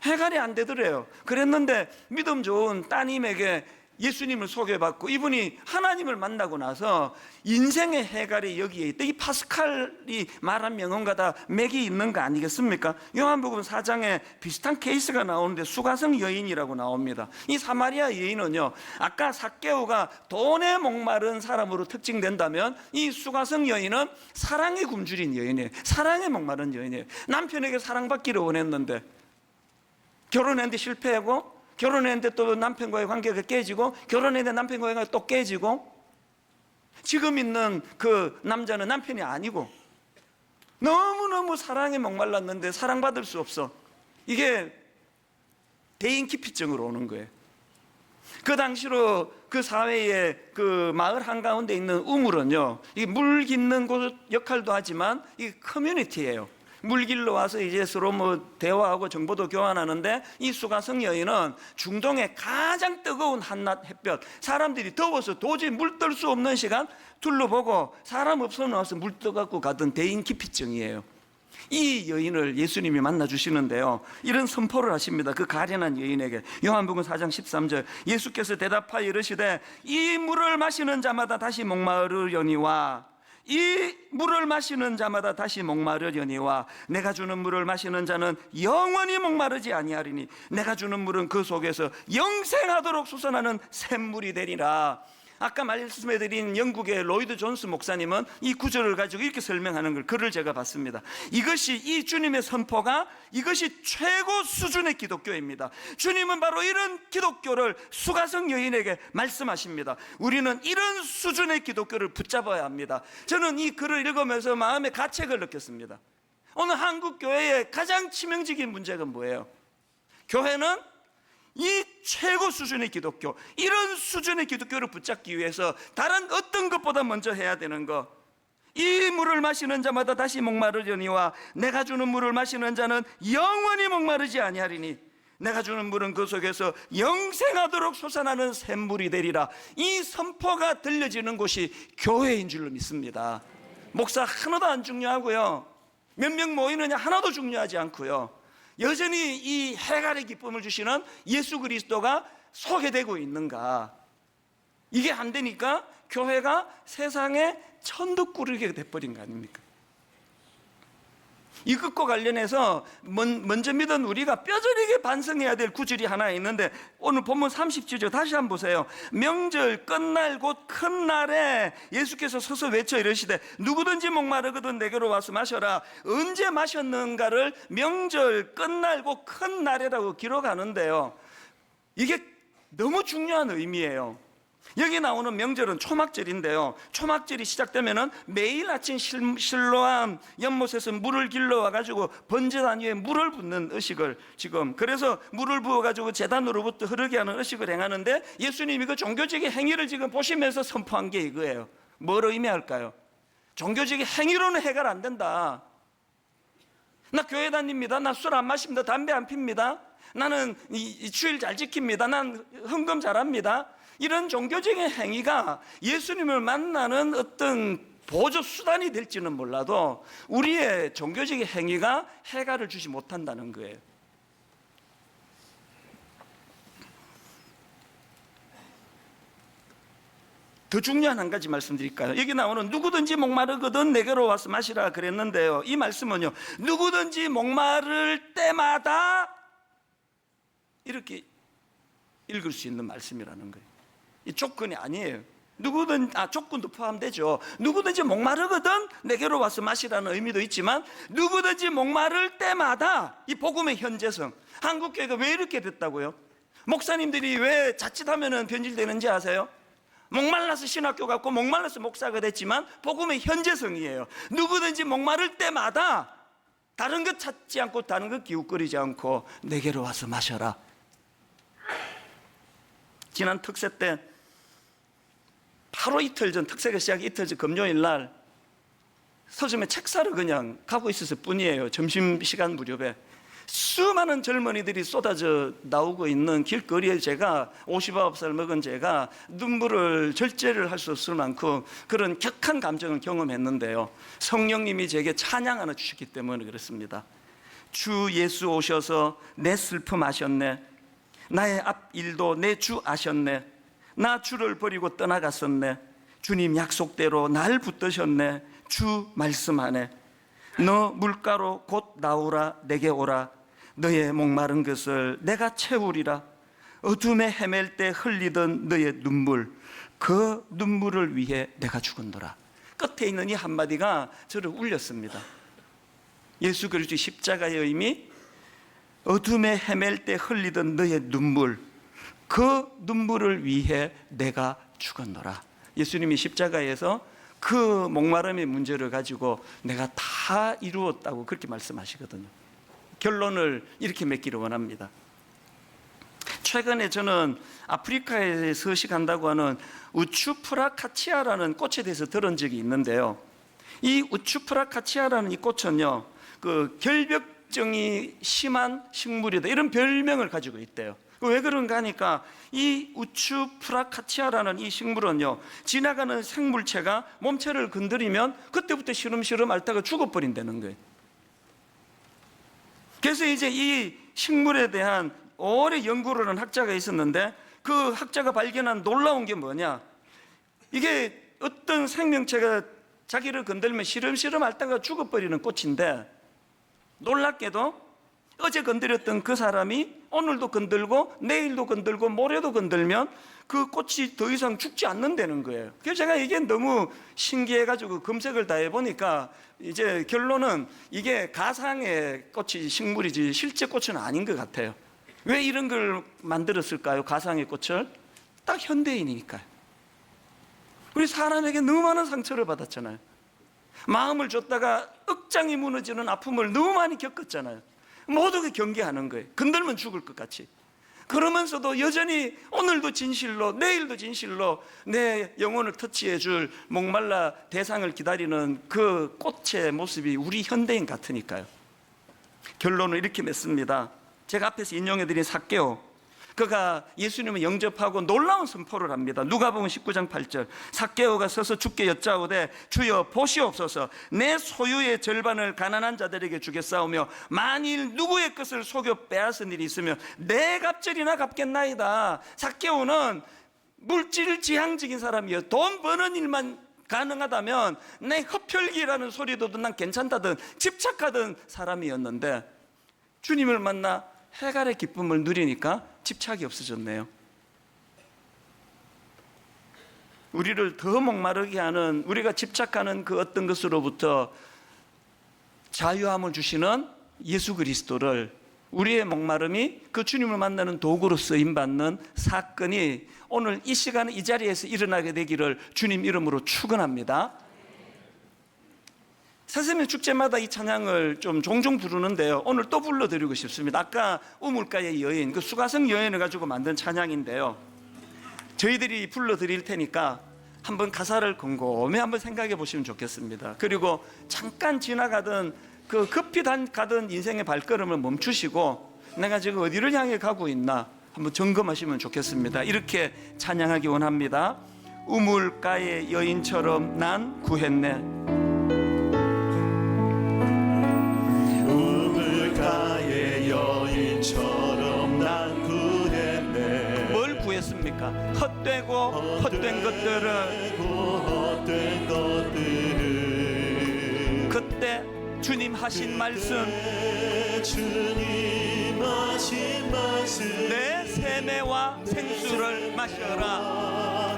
해결이 안 되더래요. 그랬는데 믿음 좋은 따님에게 예수님을 소개받고 이분이 하나님을 만나고 나서 인생의 해갈이 여기에 있다. 이 파스칼이 말한 명언과 다 맥이 있는 거 아니겠습니까? 요한복음 4장에 비슷한 케이스가 나오는데 수가성 여인이라고 나옵니다. 이 사마리아 여인은요, 아까 삭개오가 돈에 목마른 사람으로 특징된다면 이 수가성 여인은 사랑에 굶주린 여인이에요. 사랑에 목마른 여인이에요. 남편에게 사랑받기를 원했는데 결혼했는데 실패하고, 결혼했는데 또 남편과의 관계가 깨지고, 결혼했는데 남편과의 관계가 또 깨지고, 지금 있는 그 남자는 남편이 아니고 너무너무 사랑에 목말랐는데 사랑받을 수 없어. 이게 대인 기피증으로 오는 거예요. 그 당시로 그 사회의 그 마을 한가운데 있는 우물은요, 이 물 깃는 곳 역할도 하지만 이 커뮤니티예요. 물길로 와서 이제 서로 뭐 대화하고 정보도 교환하는데, 이 수가성 여인은 중동의 가장 뜨거운 한낮 햇볕, 사람들이 더워서 도저히 물 뜰 수 없는 시간 둘러보고 사람 없어 나와서 물 떠갖고 가던 대인 기피증이에요. 이 여인을 예수님이 만나 주시는데요, 이런 선포를 하십니다. 그 가련한 여인에게. 요한복음 4장 13절, 예수께서 대답하여 이르시되 이 물을 마시는 자마다 다시 목마르려니와, 이 물을 마시는 자마다 다시 목마르려니와, 내가 주는 물을 마시는 자는 영원히 목마르지 아니하리니 내가 주는 물은 그 속에서 영생하도록 솟아나는 샘물이 되리라. 아까 말씀해드린 영국의 로이드 존스 목사님은 이 구절을 가지고 이렇게 설명하는 걸, 글을 제가 봤습니다. 이것이, 이 주님의 선포가 이것이 최고 수준의 기독교입니다. 주님은 바로 이런 기독교를 수가성 여인에게 말씀하십니다. 우리는 이런 수준의 기독교를 붙잡아야 합니다. 저는 이 글을 읽으면서 마음에 가책을 느꼈습니다. 오늘 한국 교회의 가장 치명적인 문제가 뭐예요? 교회는 이 최고 수준의 기독교, 이런 수준의 기독교를 붙잡기 위해서 다른 어떤 것보다 먼저 해야 되는 것, 이 물을 마시는 자마다 다시 목마르려니와 내가 주는 물을 마시는 자는 영원히 목마르지 아니하리니 내가 주는 물은 그 속에서 영생하도록 솟아나는 샘물이 되리라. 이 선포가 들려지는 곳이 교회인 줄로 믿습니다. 목사 하나도 안 중요하고요, 몇 명 모이느냐 하나도 중요하지 않고요, 여전히 이 해갈의 기쁨을 주시는 예수 그리스도가 소개되고 있는가, 이게 안 되니까 교회가 세상에 천덕꾸러기가 돼버린 거 아닙니까? 이것과 관련해서 먼저 믿은 우리가 뼈저리게 반성해야 될 구절이 하나 있는데, 오늘 본문 37절 다시 한번 보세요. 명절 끝날 곧 큰 날에 예수께서 서서 외쳐 이르시되 누구든지 목마르거든 내게로 와서 마셔라. 언제 마셨는가를 명절 끝날 곧 큰 날이라고 기록하는데요, 이게 너무 중요한 의미예요. 여기 나오는 명절은 초막절인데요, 초막절이 시작되면은 매일 아침 실로암 연못에서 물을 길러와 가지고 번제단 위에 물을 붓는 의식을, 지금 그래서 물을 부어 가지고 제단으로부터 흐르게 하는 의식을 행하는데, 예수님이 그 종교적인 행위를 지금 보시면서 선포한 게 이거예요. 뭘 의미할까요? 종교적인 행위로는 해결 안 된다. 나 교회 다닙니다, 나 술 안 마십니다, 담배 안 핍니다, 나는 이 주일 잘 지킵니다, 난 헌금 잘합니다, 이런 종교적인 행위가 예수님을 만나는 어떤 보조 수단이 될지는 몰라도 우리의 종교적인 행위가 해결을 주지 못한다는 거예요. 더 중요한 한 가지 말씀드릴까요? 여기 나오는 누구든지 목마르거든 내게로 와서 마시라 그랬는데요, 이 말씀은요, 누구든지 목마를 때마다 이렇게 읽을 수 있는 말씀이라는 거예요. 이 조건이 아니에요. 조건도 포함되죠. 누구든지 목마르거든 내게로 와서 마시라는 의미도 있지만, 누구든지 목마를 때마다, 이 복음의 현재성. 한국교회가 왜 이렇게 됐다고요? 목사님들이 왜 자칫하면 변질되는지 아세요? 목말라서 신학교 갔고 목말라서 목사가 됐지만 복음의 현재성이에요. 누구든지 목마를 때마다 다른 것 찾지 않고 다른 것 기웃거리지 않고 내게로 와서 마셔라. 지난 특세 때 바로 이틀 전, 특세가 시작이 이틀 전 금요일 날 서점에 책 사러 그냥 가고 있었을 뿐이에요. 점심시간 무렵에 수많은 젊은이들이 쏟아져 나오고 있는 길거리에 제가 59살 먹은 제가 눈물을 절제를 할 수 없을 만큼 그런 격한 감정을 경험했는데요, 성령님이 제게 찬양 하나 주셨기 때문에 그렇습니다. 주 예수 오셔서 내 슬픔 아셨네, 나의 앞 일도 내 주 아셨네, 나 주를 버리고 떠나갔었네. 주님 약속대로 날 붙드셨네. 주 말씀하네. 너 물가로 곧 나오라. 내게 오라. 너의 목마른 것을 내가 채우리라. 어둠에 헤맬 때 흘리던 너의 눈물, 그 눈물을 위해 내가 죽었노라. 끝에 있는 이 한마디가 저를 울렸습니다. 예수 그리스도의 십자가의 의미, 어둠에 헤맬 때 흘리던 너의 눈물, 그 눈물을 위해 내가 죽었노라. 예수님이 십자가에서 그 목마름의 문제를 가지고 내가 다 이루었다고 그렇게 말씀하시거든요. 결론을 이렇게 맺기를 원합니다. 최근에 저는 아프리카에 서식한다고 하는 우추프라카치아라는 꽃에 대해서 들은 적이 있는데요. 이 우추프라카치아라는 이 꽃은요, 그 결벽증이 심한 식물이다, 이런 별명을 가지고 있대요. 왜 그런가 하니까 이 우추프라카치아라는 이 식물은요, 지나가는 생물체가 몸체를 건드리면 그때부터 시름시름 앓다가 죽어버린다는 거예요. 그래서 이제 이 식물에 대한 오래 연구를 한 학자가 있었는데, 그 학자가 발견한 놀라운 게 뭐냐, 이게 어떤 생명체가 자기를 건들면 시름시름 앓다가 죽어버리는 꽃인데, 놀랍게도 어제 건드렸던 그 사람이 오늘도 건들고 내일도 건들고 모레도 건들면 그 꽃이 더 이상 죽지 않는다는 거예요. 그래서 제가 이게 너무 신기해가지고 검색을 다 해보니까 이제 결론은 이게 가상의 꽃이 식물이지 실제 꽃은 아닌 것 같아요. 왜 이런 걸 만들었을까요? 가상의 꽃을? 딱 현대인이니까요. 우리 사람에게 너무 많은 상처를 받았잖아요. 마음을 줬다가 억장이 무너지는 아픔을 너무 많이 겪었잖아요. 모두가 경계하는 거예요. 건들면 죽을 것 같이. 그러면서도 여전히 오늘도 진실로 내일도 진실로 내 영혼을 터치해 줄 목말라 대상을 기다리는 그 꽃의 모습이 우리 현대인 같으니까요. 결론을 이렇게 맺습니다. 제가 앞에서 인용해드린 삭개오, 그가 예수님을 영접하고 놀라운 선포를 합니다. 누가복음 19장 8절, 삭개오가 서서 주께 여짜오되 주여 보시옵소서, 내 소유의 절반을 가난한 자들에게 주겠사오며 만일 누구의 것을 속여 빼앗은 일이 있으면 내 갑절이나 갚겠나이다. 삭개오는 물질 지향적인 사람이에요. 돈 버는 일만 가능하다면 내 흡혈귀라는 소리도 난 괜찮다든 집착하던 사람이었는데, 주님을 만나 해갈의 기쁨을 누리니까 집착이 없어졌네요. 우리를 더 목마르게 하는, 우리가 집착하는 그 어떤 것으로부터 자유함을 주시는 예수 그리스도를, 우리의 목마름이 그 주님을 만나는 도구로 쓰임받는 사건이 오늘 이 시간에 이 자리에서 일어나게 되기를 주님 이름으로 축원합니다. 선생님 축제마다 이 찬양을 좀 종종 부르는데요, 오늘 또 불러드리고 싶습니다. 아까 우물가의 여인, 그 수가성 여인을 가지고 만든 찬양인데요, 저희들이 불러드릴 테니까 한번 가사를 곰곰이 한번 생각해 보시면 좋겠습니다. 그리고 잠깐 지나가던 그 급히 가던 인생의 발걸음을 멈추시고 내가 지금 어디를 향해 가고 있나 한번 점검하시면 좋겠습니다. 이렇게 찬양하기 원합니다. 우물가의 여인처럼 난 구했네. 우물가의 여인처럼 난 구했네. 뭘 구했습니까? 헛되고 헛된 것들을. 그때 주님 하신 말씀, 주님 하신 말씀, 내 세매와 생수를 마셔라.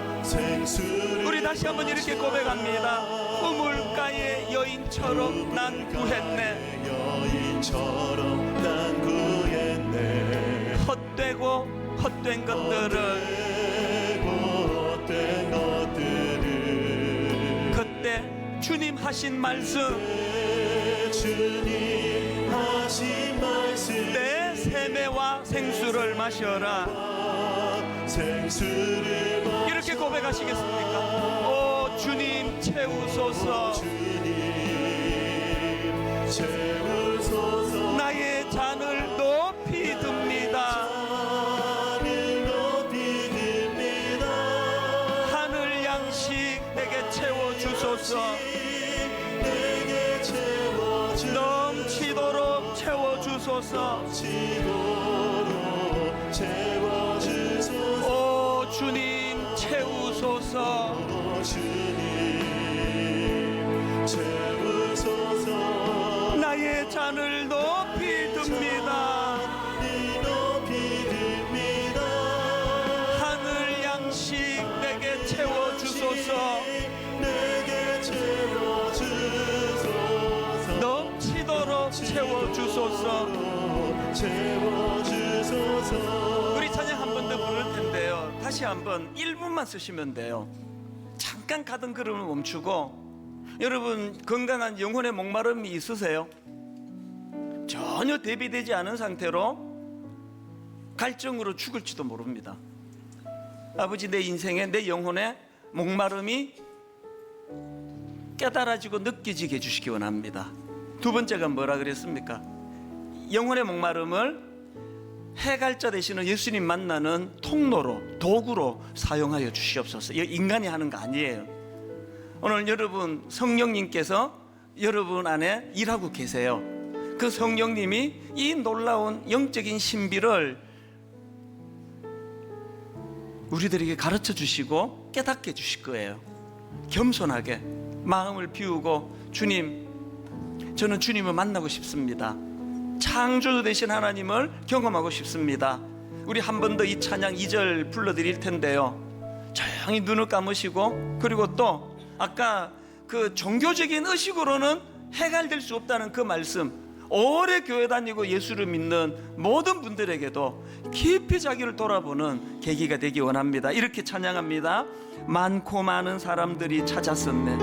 우리 다시 한번 이렇게 고백합니다. 우물가의 여인처럼 난 구했네. 여인처럼 난 구했네. 헛되고 헛된 것들을. 그때 주님 하신 말씀, 주님 하신 말씀, 내 세매와 생수를 마셔라. 생수를 마셔라. 이렇게 고백하시겠습니까? 오 주님 채우소서. 주님 채우소서. 나의 잔을 높이 듭니다. 잔을 높이 듭니다. 하늘 양식 내게 채워주소서. 내게 채워주소서. 넘치도록 채워주소서. 넘치도록 채워주소서. 오 주님 채우소서. 주님 채우소서. 나의 잔을 높이 듭니다. 높이 듭니다. 하늘 양식 내게 채워주소서. 내게 채워주소서. 넘치도록 채워주소서. 채워주소서. 우리 찬양 한 번 더 부를 텐데요, 다시 한번 1분만 쓰시면 돼요. 잠깐 가던 걸음을 멈추고, 여러분 건강한 영혼의 목마름이 있으세요? 전혀 대비되지 않은 상태로 갈증으로 죽을지도 모릅니다. 아버지, 내 인생에, 내 영혼의 목마름이 깨달아지고 느껴지게 해주시기 원합니다. 두 번째가 뭐라 그랬습니까? 영혼의 목마름을 해갈자 되시는 예수님 만나는 통로로, 도구로 사용하여 주시옵소서. 이거 인간이 하는 거 아니에요. 오늘 여러분, 성령님께서 여러분 안에 일하고 계세요. 그 성령님이 이 놀라운 영적인 신비를 우리들에게 가르쳐 주시고 깨닫게 해주실 거예요. 겸손하게 마음을 비우고, 주님, 저는 주님을 만나고 싶습니다. 창조주 되신 하나님을 경험하고 싶습니다. 우리 한 번 더 이 찬양 2절 불러드릴 텐데요, 조용히 눈을 감으시고, 그리고 또 아까 그 종교적인 의식으로는 해결될 수 없다는 그 말씀, 오래 교회 다니고 예수를 믿는 모든 분들에게도 깊이 자기를 돌아보는 계기가 되기 원합니다. 이렇게 찬양합니다. 많고 많은 사람들이 찾았었네.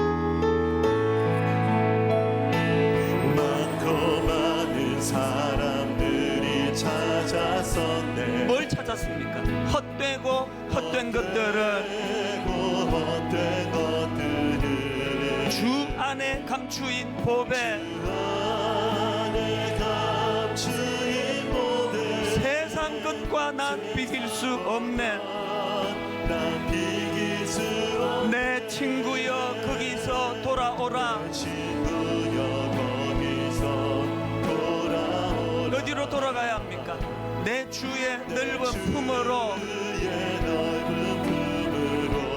많고 많은 사람들이 찾았었네. 뭘 찾았습니까? 헛되고 헛된 것들을, 헛된 것들을 주 안에 감추인 보배, 안에 감추인 보배. 세상 것과 난 비길 수 없네. 난 비길 수 없네. 내 친구여 거기서 돌아오라. 친구여 거기서 돌아오라. 어디로 돌아가야 합니까? 내 주의 넓은 품으로. 그의 넓은 품으로.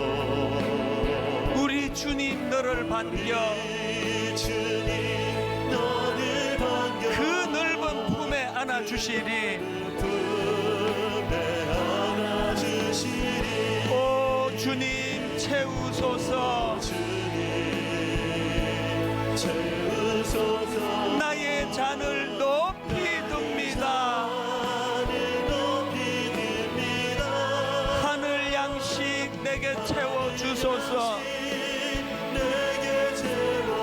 우리 주님 너를 반겨. 이 주님 너를 반겨. 그 넓은 품에 안아주시리. 품에 안아주시리. 오 주님 채우소서. 주님 채우소서. 나의 잔을 높이 듭니다. 나를 높이 듭니다. 하늘 양식 내게 채워주소서. 내게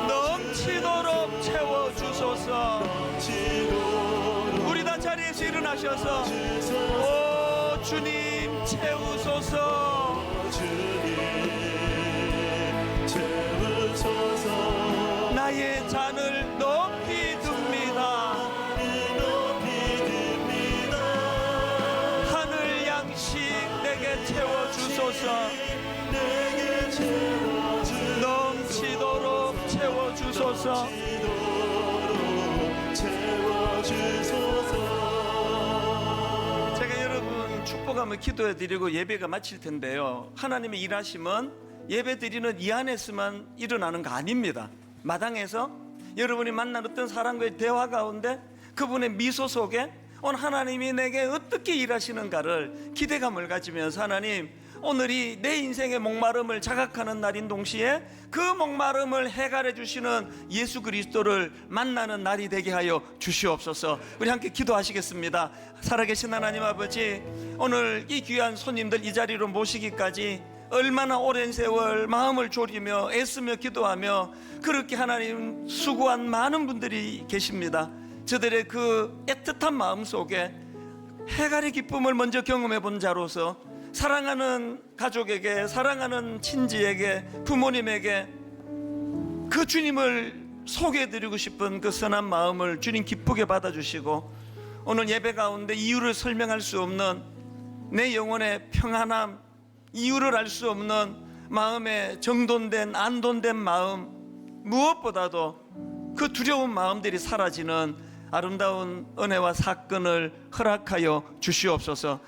넘치도록 채워주소서. 채워주시도록. 우리 다 자리에서 일어나셔서 오 주님 채우소서. 주님 채우소서. 나의 잔을 높이 듭니다. 높이 듭니다. 하늘 양식 내게 채워주소서. 내게 채워주시도록. 넘치도록 채워주소서. 채워주소서. 제가 여러분 축복하며 기도해 드리고 예배가 마칠 텐데요, 하나님의 일하심은 예배 드리는 이 안에서만 일어나는 거 아닙니다. 마당에서 여러분이 만난 어떤 사람과의 대화 가운데 그분의 미소 속에 오늘 하나님이 내게 어떻게 일하시는가를 기대감을 가지면서, 하나님 오늘이 내 인생의 목마름을 자각하는 날인 동시에 그 목마름을 해결해 주시는 예수 그리스도를 만나는 날이 되게 하여 주시옵소서. 우리 함께 기도하시겠습니다. 살아계신 하나님 아버지, 오늘 이 귀한 손님들 이 자리로 모시기까지 얼마나 오랜 세월 마음을 졸이며 애쓰며 기도하며 그렇게 하나님 수고한 많은 분들이 계십니다. 저들의 그 애틋한 마음 속에 해갈의 기쁨을 먼저 경험해 본 자로서 사랑하는 가족에게, 사랑하는 친지에게, 부모님에게 그 주님을 소개해드리고 싶은 그 선한 마음을 주님 기쁘게 받아주시고, 오늘 예배 가운데 이유를 설명할 수 없는 내 영혼의 평안함, 이유를 알 수 없는 마음의 정돈된 안돈된 마음, 무엇보다도 그 두려운 마음들이 사라지는 아름다운 은혜와 사건을 허락하여 주시옵소서.